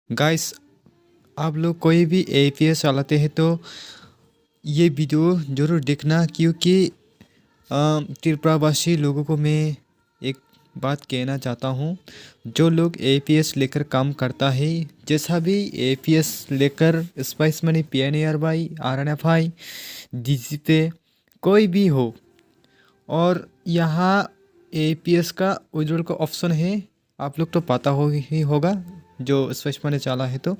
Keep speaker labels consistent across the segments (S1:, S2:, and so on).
S1: Guys, आप लोग कोई भी एपीएस चलाते हैं तो ये वीडियो ज़रूर देखना, क्योंकि त्रिपुरावासी लोगों को मैं एक बात कहना चाहता हूँ। जो लोग एपीएस लेकर काम करता है, जैसा भी एपीएस लेकर स्पाइस मनी, पीएनआरवाई, आरएनएफआई, डीजीपे कोई भी हो, और यहाँ एपीएस का विड्रॉल का ऑप्शन है। आप लोग तो पता हो ही होगा जो स्पाइस मनी चला है तो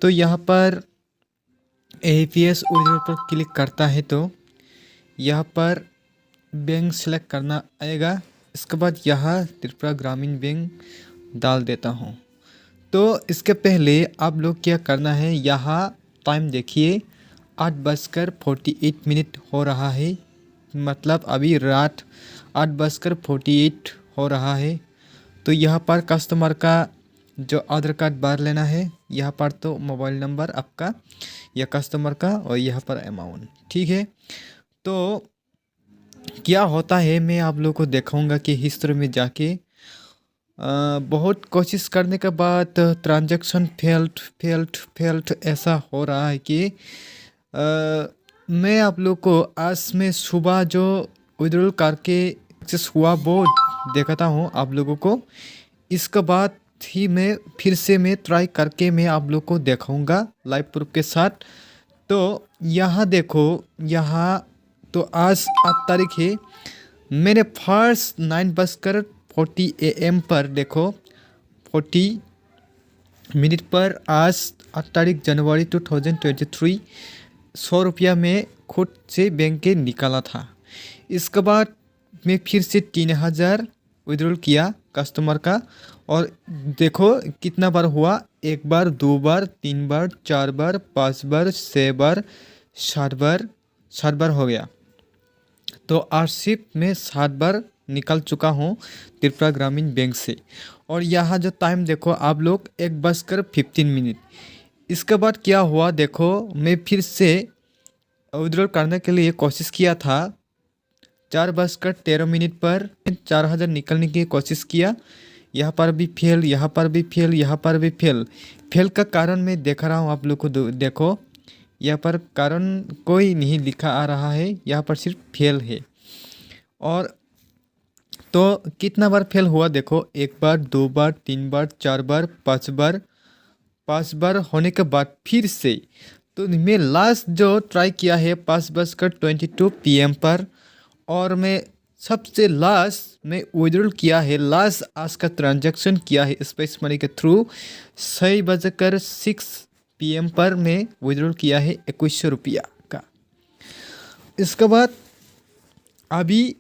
S1: यहाँ पर एपीएस विड्रॉल पर क्लिक करता है तो यहाँ पर बैंक सेलेक्ट करना आएगा। इसके बाद यहाँ त्रिपुरा ग्रामीण बैंक डाल देता हूँ। तो इसके पहले आप लोग क्या करना है, यहाँ टाइम देखिए, 8:48 हो रहा है। मतलब अभी रात 8:48 हो रहा है। तो यहाँ पर कस्टमर का जो आधार कार्ड बार लेना है, यहाँ पर तो मोबाइल नंबर आपका या कस्टमर का, और यहाँ पर अमाउंट, ठीक है। तो क्या होता है मैं आप लोगों को दिखाऊंगा कि हिस्ट्री में जाके बहुत कोशिश करने के बाद ट्रांजैक्शन फेल्ड ऐसा हो रहा है कि मैं आप लोग को आज में सुबह जो विड्रॉल करके सक्सेस हुआ वो दिखाता हूँ आप लोगों को। इसके बाद ही मैं फिर से मैं ट्राई करके मैं आप लोग को दिखाऊंगा लाइव प्रूफ के साथ। तो यहाँ देखो, यहाँ तो आज 8 तारीख है। मैंने फर्स्ट 9:40 AM पर देखो, 40 मिनट पर आज 8 तारीख जनवरी 2023 100 रुपया में खुद से बैंक के निकाला था। इसके बाद मैं फिर से 3,000 विड्रॉल किया कस्टमर का, और देखो कितना बार हुआ, 1 बार, 2 बार, 3 बार, 4 बार, 5 बार, 6 बार, 7 बार हो गया। तो आरसीप में 7 बार निकल चुका हूँ त्रिपुरा ग्रामीण बैंक से। और यहाँ जो टाइम देखो आप लोग, 1:15। इसके बाद क्या हुआ देखो, मैं फिर से विड्रॉल करने के लिए कोशिश किया था। 4:13 पर 4,000 निकलने की कोशिश किया। यहाँ पर भी फेल, यहाँ पर भी फेल, यहाँ पर भी फेल। फेल का कारण मैं देख रहा हूँ आप लोग को, देखो यहाँ पर कारण कोई नहीं लिखा आ रहा है, यहाँ पर सिर्फ फेल है। और तो कितना बार फेल हुआ देखो, 1 बार, 2 बार, 3 बार, 4 बार, 5 बार। 5 बार होने के बाद फिर से तो मैं लास्ट जो ट्राई किया है 5:22 PM पर, और मैं सबसे लास्ट में विड्रॉल किया है, लास्ट आज का ट्रांजैक्शन किया है स्पाइस मनी के थ्रू 6:06 PM पर मैं विड्रॉल किया है 2100 रुपया का। इसके बाद अभी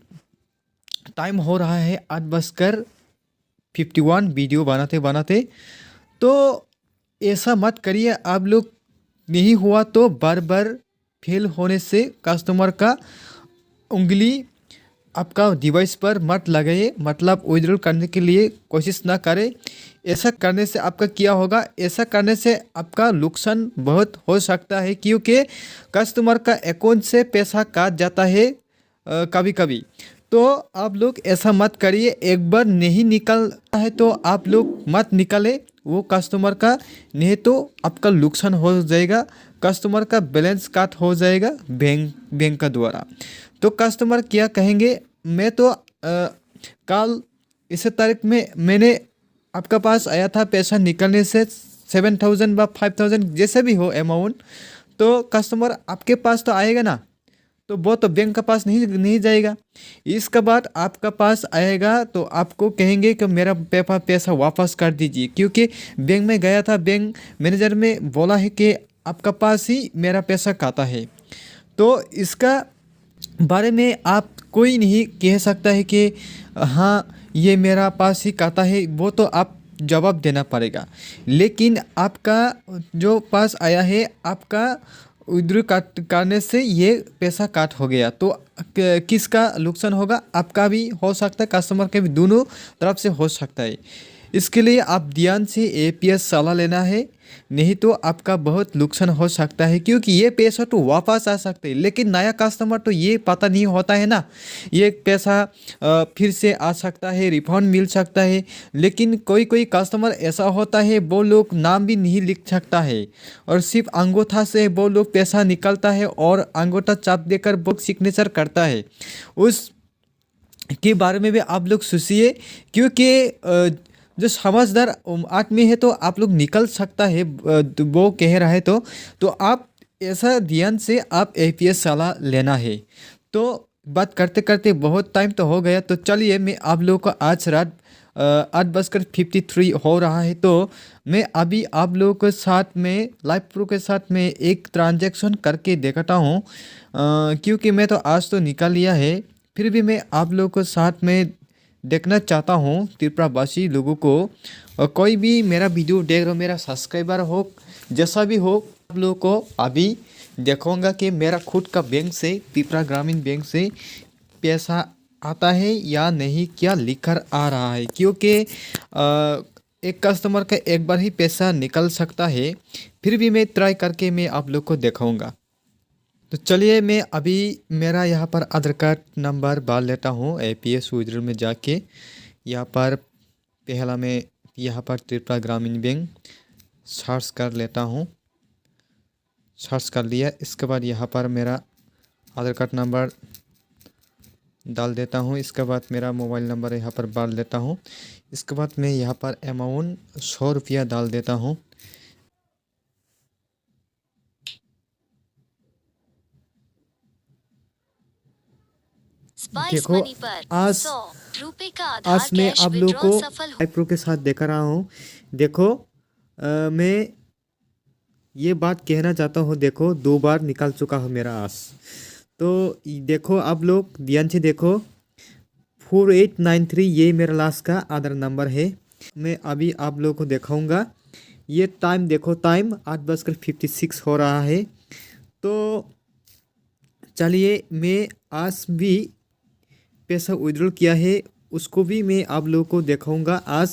S1: टाइम हो रहा है 8:51 वीडियो बनाते बनाते। तो ऐसा मत करिए आप लोग, नहीं हुआ तो बार बार फेल होने से कस्टमर का उंगली आपका डिवाइस पर मत लगाइए, मतलब विड्रॉल करने के लिए कोशिश ना करें। ऐसा करने से आपका क्या होगा, ऐसा करने से आपका नुकसान बहुत हो सकता है, क्योंकि कस्टमर का अकाउंट से पैसा काट जाता है कभी कभी। तो आप लोग ऐसा मत करिए, एक बार नहीं निकलता है तो आप लोग मत निकाले वो कस्टमर का, नहीं तो आपका नुकसान हो जाएगा, कस्टमर का बैलेंस काट हो जाएगा बैंक का द्वारा। तो कस्टमर क्या कहेंगे, मैं तो कल इस तारीख में मैंने आपका पास आया था पैसा निकलने से 7,000 व 5,000 जैसे भी हो अमाउंट, तो कस्टमर आपके पास तो आएगा ना, तो वो तो बैंक के पास नहीं जाएगा। इसके बाद आपका पास आएगा तो आपको कहेंगे कि मेरा पैसा वापस कर दीजिए, क्योंकि बैंक में गया था, बैंक मैनेजर में बोला है कि आपका पास ही मेरा पैसा काटा है। तो इसका बारे में आप कोई नहीं कह सकता है कि हाँ ये मेरा पास ही काटा है, वो तो आप जवाब देना पड़ेगा। लेकिन आपका जो पास आया है, आपका विड्रॉल करने से ये पैसा काट हो गया, तो किसका नुकसान होगा, आपका भी हो सकता है, कस्टमर के भी, दोनों तरफ से हो सकता है। इसके लिए आप ध्यान से एपीएस सलाह लेना है, नहीं तो आपका बहुत नुकसान हो सकता है, क्योंकि ये पैसा तो वापस आ सकते हैं, लेकिन नया कस्टमर तो ये पता नहीं होता है ना, ये पैसा फिर से आ सकता है, रिफंड मिल सकता है। लेकिन कोई कोई कस्टमर ऐसा होता है, वो लोग नाम भी नहीं लिख सकता है और सिर्फ अंगूठा से वो लोग पैसा निकलता है और अंगूठा चाप देकर वो सिग्नेचर करता है। उस के बारे में भी आप लोग सोचिए, क्योंकि जो समझदार आदमी है तो आप लोग निकल सकता है, तो वो कह रहा है तो आप ऐसा ध्यान से आप एपीएस सलाह लेना है। तो बात करते करते बहुत टाइम तो हो गया, तो चलिए मैं आप लोगों को आज रात 8:53 हो रहा है, तो मैं अभी आप लोगों के साथ में लाइव प्रूफ के साथ में एक ट्रांजैक्शन करके देखता हूँ, क्योंकि मैं तो आज तो निकाल लिया है, फिर भी मैं आप लोगों को साथ में देखना चाहता हूँ त्रिपुरावासी लोगों को। और कोई भी मेरा वीडियो देख रहा हो, मेरा सब्सक्राइबर हो, जैसा भी हो, आप लोगों को अभी देखूँगा कि मेरा खुद का बैंक से, त्रिपुरा ग्रामीण बैंक से पैसा आता है या नहीं, क्या लिखकर आ रहा है, क्योंकि एक कस्टमर का एक बार ही पैसा निकल सकता है। फिर भी मैं ट्राई करके मैं आप लोग को दिखाऊंगा। तो चलिए मैं अभी मेरा यहाँ पर आधार कार्ड नंबर डाल लेता हूँ एपीएस विड्रॉल में जाके। यहाँ पर पहला मैं यहाँ पर त्रिपुरा ग्रामीण बैंक सर्च कर लेता हूँ, सर्च कर लिया। इसके बाद यहाँ पर मेरा आधार कार्ड नंबर डाल देता हूँ। इसके बाद मेरा मोबाइल नंबर यहाँ पर डाल देता हूँ। इसके बाद मैं यहाँ पर अमाउंट 100 रुपया डाल देता हूँ। देखो आज मैं आप लोगों को लाइव प्रूफ के साथ दिखा रहा हूँ। देखो मैं ये बात कहना चाहता हूँ, देखो 2 बार निकल चुका है मेरा आज। तो देखो आप लोग ध्यान से देखो, 4893 ये मेरा लास्ट का आधार नंबर है। मैं अभी आप लोगों को दिखाऊंगा। ये टाइम देखो, टाइम 8:56 हो रहा है। तो चलिए मैं आज भी पैसा विड्रॉल किया है, उसको भी मैं आप लोगों को दिखाऊंगा। आज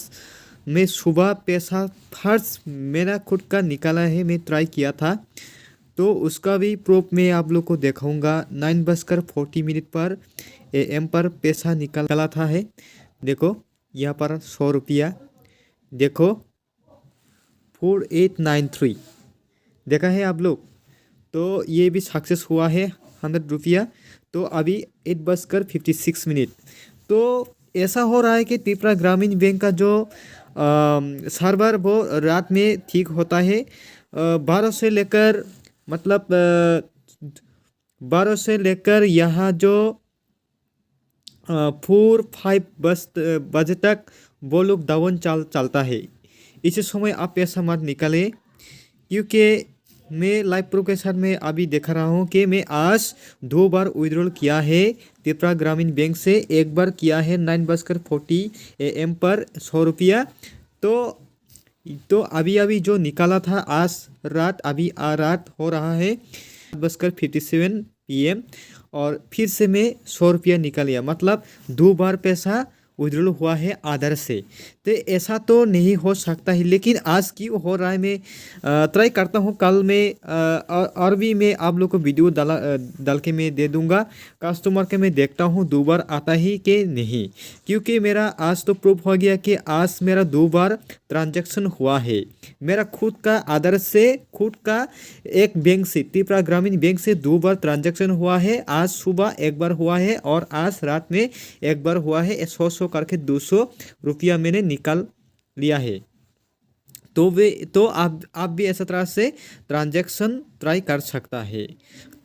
S1: मैं सुबह पैसा फर्स्ट मेरा खुद का निकाला है, मैं ट्राई किया था, तो उसका भी प्रूफ मैं आप लोग को दिखाऊंगा। 9:40 पर AM पर पैसा निकला था है। देखो यहाँ पर 100 रुपया, देखो 4893 देखा है आप लोग। तो ये भी सक्सेस हुआ है 100 रुपया। तो अभी 8:56। तो ऐसा हो रहा है कि त्रिपुरा ग्रामीण बैंक का जो सर्वर वो रात में ठीक होता है। 12 से लेकर मतलब 12 से लेकर यहाँ जो 4-5 बजे तक वो लोग डाउन चलता है। इसी समय आप पैसा मत निकालें, क्योंकि मैं लाइव प्रूफ के साथ में अभी दिखा रहा हूँ कि मैं आज 2 बार विड्रॉल किया है त्रिपुरा ग्रामीण बैंक से। एक बार किया है 9:40 AM पर 100 रुपया। तो अभी जो निकाला था आज रात, अभी रात हो रहा है 8:57 PM, और फिर से मैं 100 रुपया निकाल लिया, मतलब 2 बार पैसा विड्रॉल हुआ है आधार से। तो ऐसा तो नहीं हो सकता है, लेकिन आज क्यों हो रहा है मैं ट्राई करता हूँ। कल मैं और भी मैं आप लोग को वीडियो डाल के मैं दे दूँगा। कस्टमर के मैं देखता हूँ 2 बार आता ही कि नहीं, क्योंकि मेरा आज तो प्रूफ हो गया कि आज मेरा 2 बार ट्रांजैक्शन हुआ है। मेरा खुद का आधार से, खुद का एक बैंक से, त्रिपुरा ग्रामीण बैंक से 2 बार ट्रांजैक्शन हुआ है। आज सुबह एक बार हुआ है और आज रात में एक बार हुआ है। 100 करके 200 रुपया मैंने निकाल लिया है। तो आप भी ऐसा तरह से ट्रांजैक्शन ट्राई कर सकता है।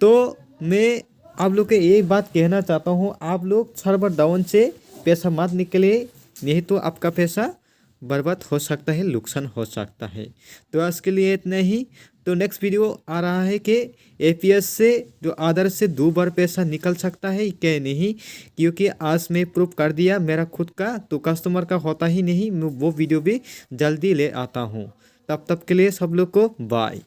S1: तो मैं आप लोग को ये बात कहना चाहता हूँ, आप लोग सर्वर डाउन से पैसा मत निकले, नहीं तो आपका पैसा बर्बाद हो सकता है, नुकसान हो सकता है। तो आज के लिए इतना ही। तो नेक्स्ट वीडियो आ रहा है कि एपीएस से जो आधार से 2 बार पैसा निकल सकता है क्या नहीं, क्योंकि आज मैं प्रूफ कर दिया मेरा खुद का, तो कस्टमर का होता ही नहीं। मैं वो वीडियो भी जल्दी ले आता हूँ। तब तक के लिए सब लोग को बाय।